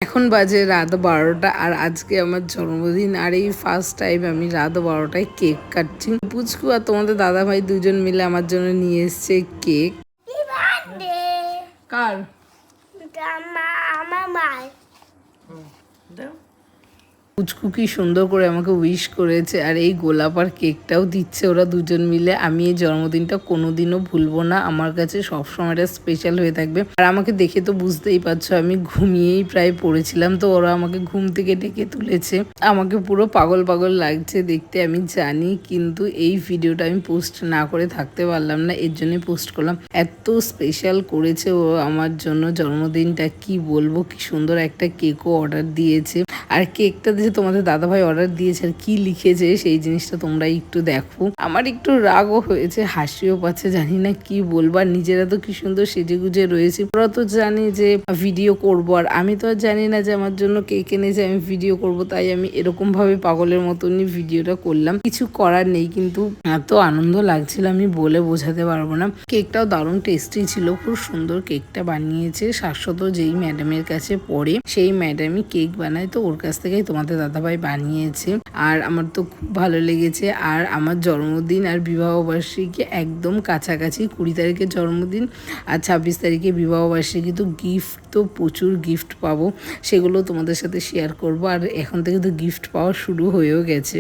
এখন বাজে রাত 12টা আর আজকে আমার জন্মদিন। আর এই ফার্স্ট টাইম আমি রাত 12টায় কেক কাটছি। পুচকু আর তোমাদের দাদা ভাই দুজন মিলে আমার জন্য নিয়ে এসছে কেক। কার? আমার মায়ের। পুচকু কি সুন্দর করে আমাকে উইশ করেছে আর এই গোলাপ আর কেকটাও দিচ্ছে ওরা দুজন মিলে। আমি এই জন্মদিনটা কোনোদিনও ভুলবো না, আমার কাছে সবসময় এটা স্পেশাল হয়ে থাকবে। আর আমাকে দেখে তো বুঝতেই পারছো আমি ঘুমিয়েই প্রায় পড়েছিলাম, তো ওরা আমাকে ঘুম থেকে ডেকে তুলেছে। আমাকে পুরো পাগল পাগল লাগছে দেখতে আমি জানি, কিন্তু এই ভিডিওটা আমি পোস্ট না করে থাকতে পারলাম না, এর জন্যই পোস্ট করলাম। এত স্পেশাল করেছে ও আমার জন্য জন্মদিনটা, কি বলবো। কি সুন্দর একটা কেকও অর্ডার দিয়েছে। আর কেকটা যে তোমাদের দাদাভাই অর্ডার দিয়েছে আর কি লিখেছে সেই জিনিসটা তোমরা একটু দেখো। আমার একটু রাগও হয়েছে, হাসিও পাচ্ছে, জানি না কি বলবো। আর নিজেরা তো কি সুন্দর সেজে গুজে রয়েছে, ওরা তো জানে যে ভিডিও করব, আর আমি তো আর জানি না যে আমার জন্য কেক এনেছে আমি ভিডিও করব, তাই আমি এরকম ভাবে পাগলের মতনই ভিডিওটা করলাম। কিছু করার নেই, কিন্তু এত আনন্দ লাগছিল আমি বলে বোঝাতে পারবো না। কেকটাও দারুণ টেস্টি ছিল, খুব সুন্দর কেকটা বানিয়েছে। শাশ্বত যেই ম্যাডামের কাছে পড়ে সেই ম্যাডামই কেক বানায়, তো ওর কাছ থেকেই তোমাদের দাদাভাই বানিয়েছে। আর আমার তো খুব ভালো লেগেছে। আর আমার জন্মদিন আর বিবাহবার্ষিকী একদম কাছাকাছি, 20 তারিখে জন্মদিন আর 26 তারিখে বিবাহবার্ষিকী। তো গিফট তো প্রচুর গিফট পাবো, সেগুলো তোমাদের সাথে শেয়ার করব। আর এখন থেকে তো গিফট পাওয়া শুরু হয়েও গেছে।